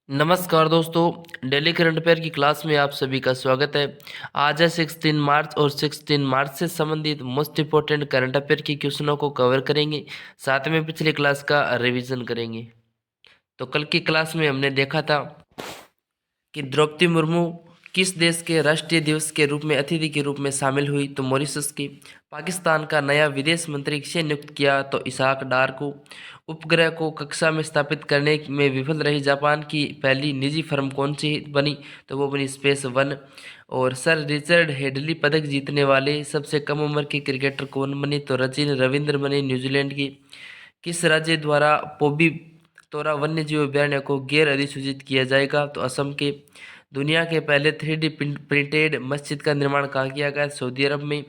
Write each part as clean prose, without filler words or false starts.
नमस्कार दोस्तों, daily current affair की क्लास में आप सभी का स्वागत है। आज है 16 मार्च और 16 मार्च से संबंधित मोस्ट इम्पोर्टेंट करंट अफेयर की क्वेश्चनों को कवर करेंगे। साथ में पिछली क्लास का रिवीजन करेंगे। तो कल की क्लास में हमने देखा था कि द्रौपदी मुर्मू किस देश के राष्ट्रीय दिवस के रूप में अतिथि के रूप में शामिल हुई, तो मॉरिशस की। पाकिस्तान का नया विदेश मंत्री किसे नियुक्त किया, तो इसहाक डार को। उपग्रह को कक्षा में स्थापित करने में विफल रही जापान की पहली निजी फर्म कौन सी बनी, तो वो बनी स्पेस वन। और सर रिचर्ड हेडली पदक जीतने वाले सबसे कम उम्र के क्रिकेटर कौन बने, तो सचिन रविंद्र बने न्यूजीलैंड की। किस राज्य द्वारा पोबी तोरा वन्य जीव अभयारण्य को गैर अधिसूचित किया जाएगा, तो असम के। दुनिया के पहले 3D प्रिंटेड मस्जिद का निर्माण कहाँ किया गया, सऊदी अरब में।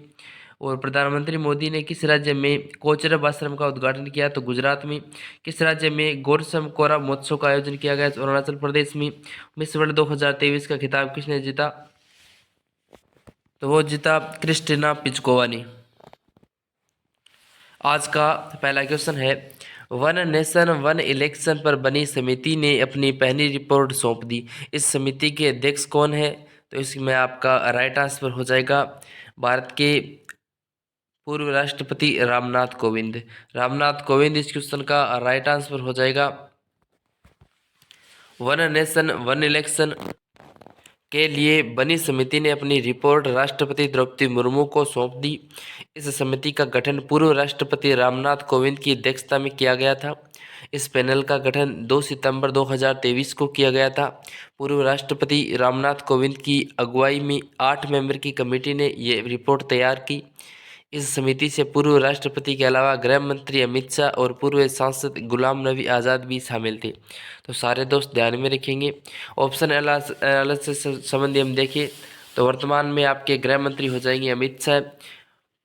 और प्रधानमंत्री मोदी ने किस राज्य में कोचरब आश्रम का उद्घाटन किया, तो गुजरात में। किस राज्य में गोरसम कोरा महोत्सव का आयोजन किया गया, तो अरुणाचल प्रदेश में। मिस वर्ल्ड 2023 का खिताब किसने जीता, तो वो जीता क्रिस्टिना पिचकोवा ने। आज का पहला क्वेश्चन है, वन नेशन वन इलेक्शन पर बनी समिति ने अपनी पहली रिपोर्ट सौंप दी। इस समिति के अध्यक्ष कौन है, तो इसमें आपका राइट आंसर हो जाएगा भारत के पूर्व राष्ट्रपति रामनाथ कोविंद। रामनाथ कोविंद इस क्वेश्चन का राइट आंसर हो जाएगा। वन नेशन वन इलेक्शन के लिए बनी समिति ने अपनी रिपोर्ट राष्ट्रपति द्रौपदी मुर्मू को सौंप दी। इस समिति का गठन पूर्व राष्ट्रपति रामनाथ कोविंद की अध्यक्षता में किया गया था। इस पैनल का गठन 2 सितंबर 2023 को किया गया था। पूर्व राष्ट्रपति रामनाथ कोविंद की अगुवाई में 8 मेंबर की कमेटी ने ये रिपोर्ट तैयार की। इस समिति से पूर्व राष्ट्रपति के अलावा गृह मंत्री अमित शाह और पूर्व सांसद गुलाम नबी आज़ाद भी शामिल थे। तो सारे दोस्त ध्यान में रखेंगे। ऑप्शन एल से संबंधी हम देखें तो वर्तमान में आपके गृह मंत्री हो जाएंगे अमित शाह,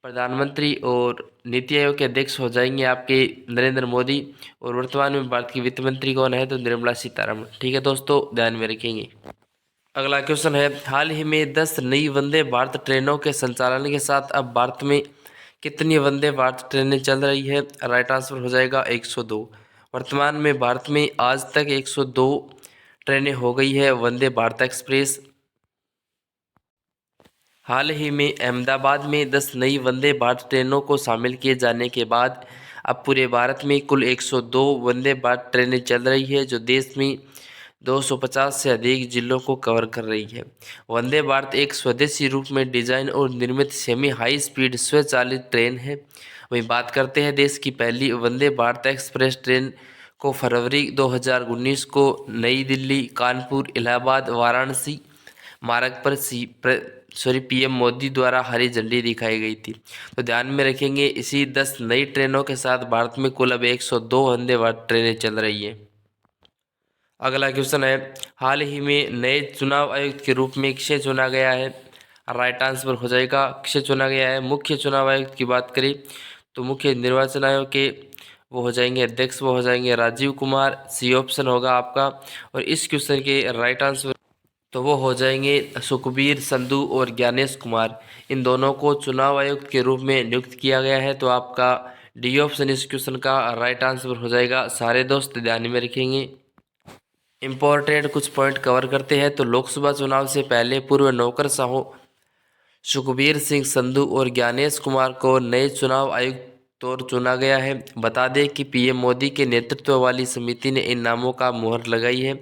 प्रधानमंत्री और नीति आयोग के अध्यक्ष हो जाएंगे आपके नरेंद्र मोदी, और वर्तमान में भारत की वित्त मंत्री कौन है, तो निर्मला सीतारमण। ठीक है दोस्तों, ध्यान में रखेंगे। अगला क्वेश्चन है, हाल ही में 10 नई वंदे भारत ट्रेनों के संचालन के साथ अब भारत में कितनी वंदे भारत ट्रेनें चल रही है, राइट आंसर हो जाएगा 102। वर्तमान में भारत में आज तक 102 ट्रेनें हो गई है वंदे भारत एक्सप्रेस। हाल ही में अहमदाबाद में 10 नई वंदे भारत ट्रेनों को शामिल किए जाने के बाद अब पूरे भारत में कुल 102 वंदे भारत ट्रेनें चल रही है, जो देश में 250 से अधिक जिलों को कवर कर रही है। वंदे भारत एक स्वदेशी रूप में डिजाइन और निर्मित सेमी हाई स्पीड स्वचालित ट्रेन है। वहीं बात करते हैं देश की पहली वंदे भारत एक्सप्रेस ट्रेन को फरवरी 2019 को नई दिल्ली, कानपुर, इलाहाबाद, वाराणसी मार्ग पर पीएम मोदी द्वारा हरी झंडी दिखाई गई थी। तो ध्यान में रखेंगे, इसी 10 नई ट्रेनों के साथ भारत में कुल अब 102 वंदे भारत ट्रेनें चल रही हैं। अगला क्वेश्चन है, हाल ही में नए चुनाव आयुक्त के रूप में किसे चुना गया है, राइट आंसर हो जाएगा किसे चुना गया है। मुख्य चुनाव आयुक्त की बात करें तो मुख्य निर्वाचन आयोग के वो हो जाएंगे अध्यक्ष, वो हो जाएंगे राजीव कुमार। सी ऑप्शन होगा आपका। और इस क्वेश्चन के राइट आंसर तो वो हो जाएंगे सुखबीर संधू और ज्ञानेश कुमार। इन दोनों को चुनाव आयुक्त के रूप में नियुक्त किया गया है। तो आपका डी ऑप्शन इस क्वेश्चन का राइट आंसर हो जाएगा। सारे दोस्त ध्यान में रखेंगे। इम्पोर्टेंट कुछ पॉइंट कवर करते हैं। तो लोकसभा चुनाव से पहले पूर्व नौकरशाहों सुखबीर सिंह संधू और ज्ञानेश कुमार को नए चुनाव आयुक्त तौर चुना गया है। बता दें कि पीएम मोदी के नेतृत्व वाली समिति ने इन नामों का मुहर लगाई है।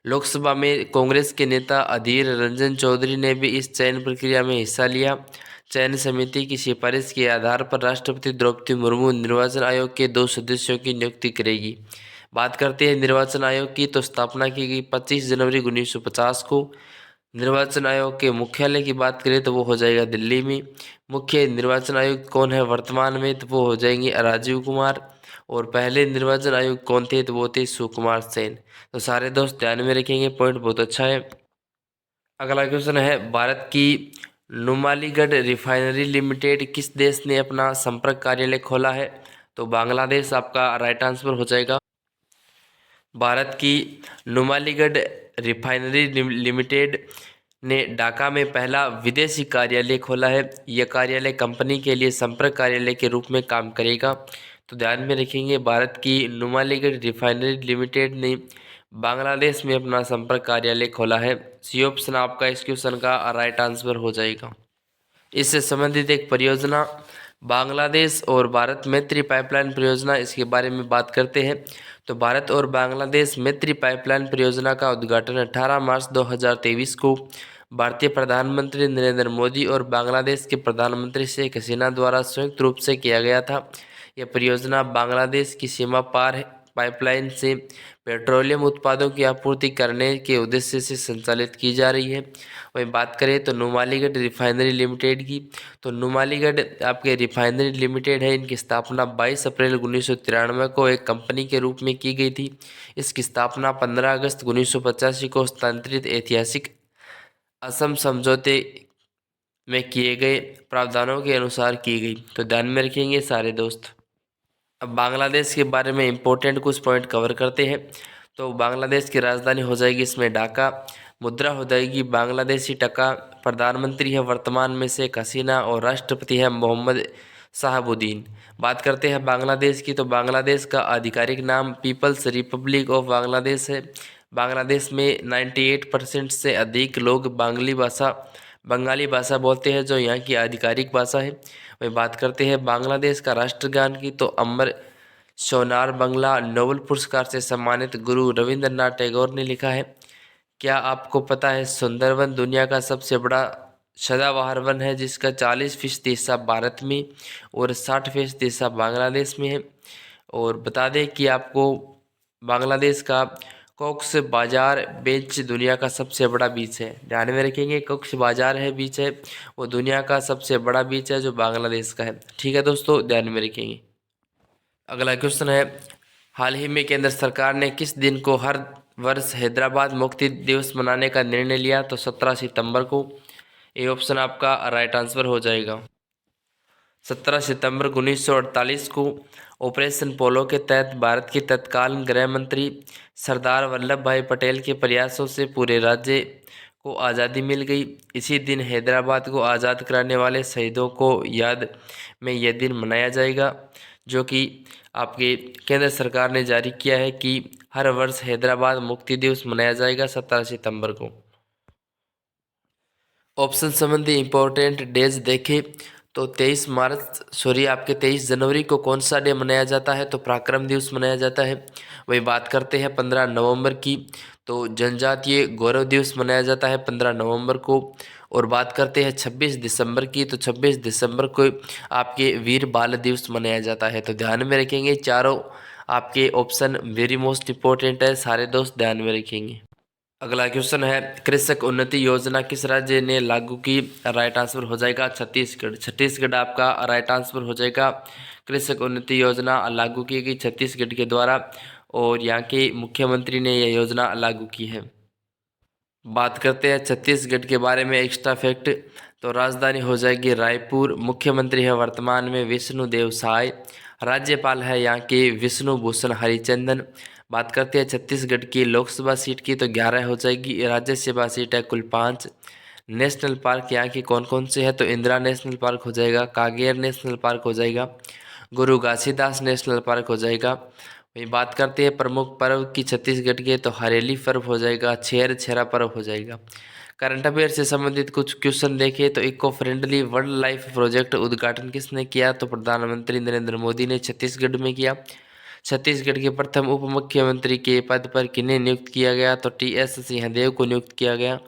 लोकसभा में कांग्रेस के नेता अधीर रंजन चौधरी ने भी इस चयन प्रक्रिया में हिस्सा लिया। चयन समिति की सिफारिश के आधार पर राष्ट्रपति द्रौपदी मुर्मू निर्वाचन आयोग के 2 सदस्यों की नियुक्ति करेगी। बात करते हैं निर्वाचन आयोग की, तो स्थापना की गई 25 जनवरी 1950 को। निर्वाचन आयोग के मुख्यालय की बात करें तो वो हो जाएगा दिल्ली में। मुख्य निर्वाचन आयुक्त कौन है वर्तमान में, तो वो हो जाएंगे राजीव कुमार। और पहले निर्वाचन आयुक्त कौन थे, तो वो थे सुकुमार सेन। तो सारे दोस्त ध्यान में रखेंगे, पॉइंट बहुत अच्छा है। अगला क्वेश्चन है, भारत की नुमालीगढ़ रिफाइनरी लिमिटेड किस देश ने अपना संपर्क कार्यालय खोला है, तो बांग्लादेश आपका राइट आंसर हो जाएगा। भारत की नुमालीगढ़ रिफाइनरी लिमिटेड ने ढाका में पहला विदेशी कार्यालय खोला है। यह कार्यालय कंपनी के लिए संपर्क कार्यालय के रूप में काम करेगा। तो ध्यान में रखेंगे, भारत की नुमालीगढ़ रिफाइनरी लिमिटेड ने बांग्लादेश में अपना संपर्क कार्यालय खोला है। सी ऑप्शन आपका इस क्वेश्चन का राइट आंसर हो जाएगा। इससे संबंधित एक परियोजना बांग्लादेश और भारत मैत्री पाइपलाइन परियोजना, इसके बारे में बात करते हैं। तो भारत और बांग्लादेश मैत्री पाइपलाइन परियोजना का उद्घाटन 18 मार्च 2023 को भारतीय प्रधानमंत्री नरेंद्र मोदी और बांग्लादेश के प्रधानमंत्री शेख हसीना द्वारा संयुक्त रूप से किया गया था। यह परियोजना बांग्लादेश की सीमा पार पाइपलाइन से पेट्रोलियम उत्पादों की आपूर्ति करने के उद्देश्य से संचालित की जा रही है। वहीं बात करें तो नुमालीगढ़ रिफाइनरी लिमिटेड की, तो नुमालीगढ़ आपके रिफाइनरी लिमिटेड है। इनकी स्थापना 22 अप्रैल 1993 को एक कंपनी के रूप में की गई थी। इसकी स्थापना 15 अगस्त 1985 को हस्तांतरित ऐतिहासिक असम समझौते में किए गए प्रावधानों के अनुसार की गई। तो ध्यान में रखेंगे सारे दोस्त। अब बांग्लादेश के बारे में इम्पोर्टेंट कुछ पॉइंट कवर करते हैं। तो बांग्लादेश की राजधानी हो जाएगी इसमें ढाका, मुद्रा हो जाएगी बांग्लादेशी टका, प्रधानमंत्री है वर्तमान में शेख हसीना और राष्ट्रपति है मोहम्मद शाहबुद्दीन। बात करते हैं बांग्लादेश की, तो बांग्लादेश का आधिकारिक नाम पीपल्स रिपब्लिक ऑफ बांग्लादेश है। बांग्लादेश में 98% से अधिक लोग बंगाली भाषा बोलते हैं, जो यहाँ की आधिकारिक भाषा है। वही बात करते हैं बांग्लादेश का राष्ट्रगान की, तो अमर सोनार बंगला नोबेल पुरस्कार से सम्मानित गुरु रविंद्रनाथ टैगोर ने लिखा है। क्या आपको पता है सुंदरवन दुनिया का सबसे बड़ा सदाबहार वन है, जिसका 40% हिस्सा भारत में और 60% हिस्सा बांग्लादेश में है। और बता दें कि आपको बांग्लादेश का कॉक्स बाजार बीच दुनिया का सबसे बड़ा बीच है। ध्यान में रखेंगे, कॉक्स बाजार है बीच है, वो दुनिया का सबसे बड़ा बीच है जो बांग्लादेश का है। ठीक है दोस्तों, ध्यान में रखेंगे। अगला क्वेश्चन है, हाल ही में केंद्र सरकार ने किस दिन को हर वर्ष हैदराबाद मुक्ति दिवस मनाने का निर्णय लिया? तो 17 सितंबर को। ये ऑप्शन आपका राइट आंसर हो जाएगा। 17 सितंबर 1948 को ऑपरेशन पोलो के तहत भारत के तत्कालीन गृह मंत्री सरदार वल्लभ भाई पटेल के प्रयासों से पूरे राज्य को आज़ादी मिल गई। इसी दिन हैदराबाद को आज़ाद कराने वाले शहीदों को याद में यह दिन मनाया जाएगा, जो कि आपके केंद्र सरकार ने जारी किया है कि हर वर्ष हैदराबाद मुक्ति दिवस मनाया जाएगा 17 सितंबर को। ऑप्शन संबंधी इम्पोर्टेंट डेज देखें तो 23 जनवरी को कौन सा डे मनाया जाता है? तो पराक्रम दिवस मनाया जाता है। वही बात करते हैं 15 नवंबर की, तो जनजातीय गौरव दिवस मनाया जाता है 15 नवंबर को। और बात करते हैं 26 दिसंबर की, तो 26 दिसंबर को आपके वीर बाल दिवस मनाया जाता है। तो ध्यान में रखेंगे, चारों आपके ऑप्शन वेरी मोस्ट इंपॉर्टेंट है, सारे दोस्त ध्यान में रखेंगे। अगला क्वेश्चन है, कृषक उन्नति योजना किस राज्य ने लागू की? राइट आंसर हो जाएगा छत्तीसगढ़। छत्तीसगढ़ आपका राइट आंसर हो जाएगा। कृषक उन्नति योजना लागू की गई छत्तीसगढ़ के द्वारा और यहाँ के मुख्यमंत्री ने यह योजना लागू की है। बात करते हैं छत्तीसगढ़ के बारे में एक्स्ट्रा फैक्ट, तो राजधानी हो जाएगी रायपुर, मुख्यमंत्री है वर्तमान में विष्णुदेव साय, राज्यपाल है यहाँ के विष्णु भूषण हरिचंदन। बात करते हैं छत्तीसगढ़ की लोकसभा सीट की, तो 11 हो जाएगी। राज्यसभा सीट है कुल 5। नेशनल पार्क यहाँ की कौन कौन से है? तो इंदिरा नेशनल पार्क हो जाएगा, कागेर नेशनल पार्क हो जाएगा, गुरु घासीदास नेशनल पार्क हो जाएगा। वही बात करते हैं प्रमुख पर्व की छत्तीसगढ़ के, तो हरेली पर्व हो जाएगा, छेरा पर्व हो जाएगा। करंट अफेयर से संबंधित कुछ क्वेश्चन देखें तो eco friendly world life project उद्घाटन किसने किया? तो प्रधानमंत्री नरेंद्र मोदी ने छत्तीसगढ़ में किया। छत्तीसगढ़ के प्रथम उप मुख्यमंत्री के पद पर किन्हें नियुक्त किया गया? तो टी.एस. सिंहदेव को नियुक्त किया गया।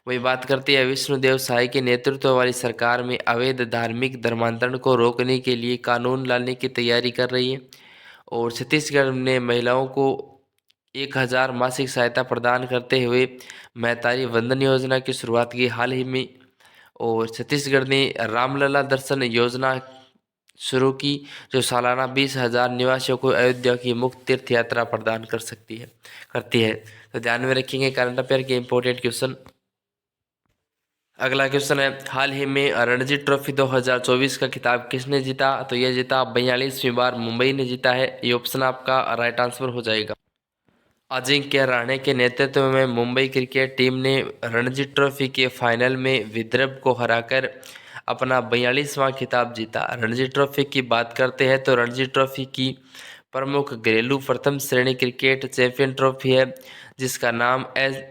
वही बात करते हैं विष्णुदेव साय के नेतृत्व वाली सरकार में अवैध धार्मिक धर्मांतरण को रोकने के लिए कानून लाने की तैयारी कर रही है। और छत्तीसगढ़ ने महिलाओं को 1000 मासिक सहायता प्रदान करते हुए महतारी वंदन योजना की शुरुआत की हाल ही में। और छत्तीसगढ़ ने रामलला दर्शन योजना शुरू की, जो सालाना 20,000 निवासियों को अयोध्या की मुक्त तीर्थ यात्रा प्रदान करती है। तो ध्यान में रखेंगे करंट अफेयर के इंपॉर्टेंट क्वेश्चन। अगला क्वेश्चन है, हाल ही में रणजी ट्रॉफी 2024 का खिताब किसने जीता? तो यह जीता 42वीं बार मुंबई ने जीता है। ये ऑप्शन आपका राइट आंसर हो जाएगा। अजिंक्य रहाणे के नेतृत्व में मुंबई क्रिकेट टीम ने रणजी ट्रॉफी के फाइनल में विदर्भ को हराकर अपना 42वां खिताब जीता। रणजी ट्रॉफी की बात करते हैं तो रणजी ट्रॉफी की प्रमुख घरेलू प्रथम श्रेणी क्रिकेट चैंपियन ट्रॉफी है, जिसका नाम एस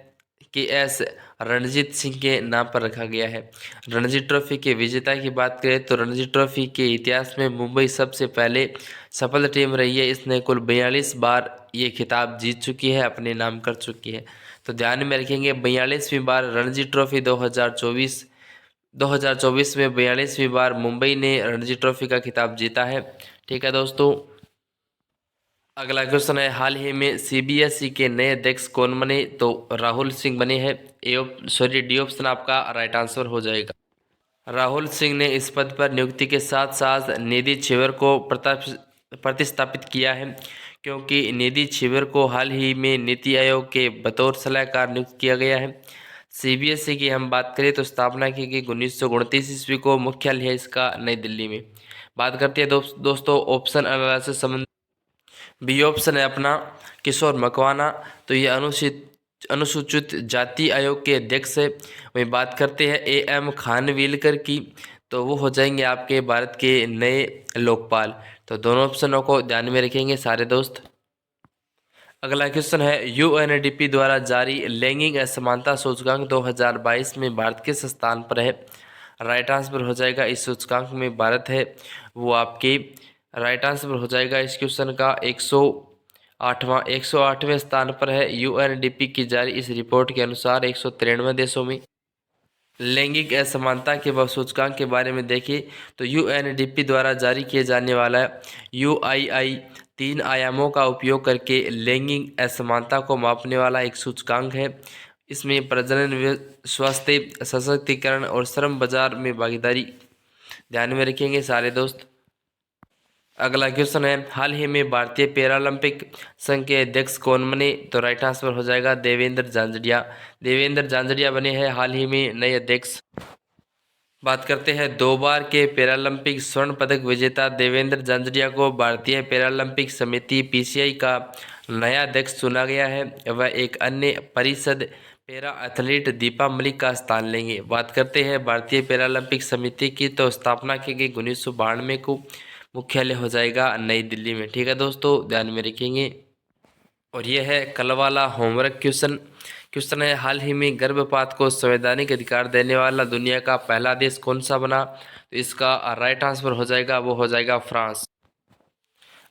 रणजीत सिंह के नाम पर रखा गया है। रणजी ट्रॉफी के विजेता की बात करें तो रणजी ट्रॉफी के इतिहास में मुंबई सबसे पहले सफल टीम रही है। इसने कुल 42 बार ये खिताब जीत चुकी है, अपने नाम कर चुकी है। तो ध्यान में रखेंगे 42वीं बार रणजी ट्रॉफी 2024 में 42वीं बार मुंबई ने रणजी ट्रॉफी का खिताब जीता है। ठीक है दोस्तों, अगला क्वेश्चन है, हाल ही में सीबीएसई के नए अध्यक्ष कौन बने? तो राहुल सिंह बने हैं। डी ऑप्शन आपका राइट आंसर हो जाएगा। राहुल सिंह ने इस पद पर नियुक्ति के साथ साथ निधि छिवर को प्रतिस्थापित किया है, क्योंकि निधि छिवर को हाल ही में नीति आयोग के बतौर सलाहकार नियुक्त किया गया है। सीबीएसई की हम बात करें तो स्थापना की गई 1929 ईस्वी को, मुख्यालय है इसका नई दिल्ली में। बात करते हैं दोस्तों ऑप्शन एनालिसिस संबंध। बी ऑप्शन है अपना किशोर मकवाना, तो ये अनुसूचित जाति आयोग के अध्यक्ष है। वहीं बात करते हैं एम खानविलकर की, तो वो हो जाएंगे आपके भारत के नए लोकपाल। तो दोनों ऑप्शनों को ध्यान में रखेंगे सारे दोस्त। अगला क्वेश्चन है, यूएनडीपी द्वारा जारी लैंगिक असमानता सूचकांक 2022 में भारत किस स्थान पर है? राइट आंसर हो जाएगा इस सूचकांक में भारत है वो आपके राइट आंसर हो जाएगा इस क्वेश्चन का 108वें स्थान पर है। यूएनडीपी की जारी इस रिपोर्ट के अनुसार 193 देशों में लैंगिक असमानता के सूचकांक के बारे में देखिए तो यूएनडीपी द्वारा जारी किए जाने वाला यूआईआई 3 आयामों का उपयोग करके लैंगिक असमानता को मापने वाला एक सूचकांक है। इसमें प्रजनन, स्वास्थ्य, सशक्तिकरण और श्रम बाजार में भागीदारी ध्यान में रखेंगे सारे दोस्त। अगला क्वेश्चन है, हाल ही में भारतीय पैरालंपिक संघ के अध्यक्ष कौन बने? तो राइट आंसर हो जाएगा देवेंद्र झांझड़िया। देवेंद्र झांझड़िया बने हैं हाल ही में नए अध्यक्ष। बात करते हैं 2 बार के पैरालंपिक स्वर्ण पदक विजेता देवेंद्र झांझड़िया को भारतीय पैरालंपिक समिति पीसीआई का नया अध्यक्ष चुना गया है। वह एक अन्य परिषद पैरा एथलीट दीपा मलिक का स्थान लेंगे। बात करते हैं भारतीय पैरालंपिक समिति की, तो स्थापना की गई 1992 को, मुख्यालय हो जाएगा नई दिल्ली में। ठीक है दोस्तों, ध्यान में रखेंगे। और यह है कल वाला होमवर्क क्वेश्चन है, हाल ही में गर्भपात को संवैधानिक अधिकार देने वाला दुनिया का पहला देश कौन सा बना? तो इसका राइट आंसर हो जाएगा वो हो जाएगा फ्रांस।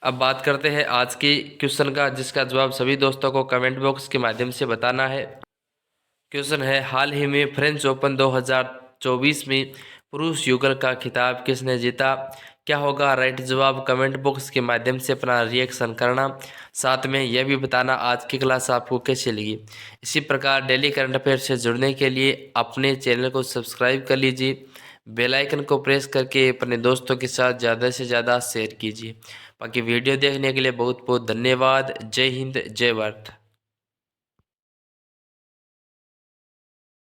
अब बात करते हैं आज के क्वेश्चन का, जिसका जवाब सभी दोस्तों को कमेंट बॉक्स के माध्यम से बताना है। क्वेश्चन है, हाल ही में फ्रेंच ओपन 2024 में पुरुष युगल का खिताब किसने जीता? क्या होगा राइट जवाब? कमेंट बॉक्स के माध्यम से अपना रिएक्शन करना, साथ में यह भी बताना आज की क्लास आपको कैसी लगी। इसी प्रकार डेली करंट अफेयर से जुड़ने के लिए अपने चैनल को सब्सक्राइब कर लीजिए, बेल आइकन को प्रेस करके अपने दोस्तों के साथ ज़्यादा से ज़्यादा शेयर कीजिए। बाकी वीडियो देखने के लिए बहुत बहुत धन्यवाद। जय हिंद, जय भारत।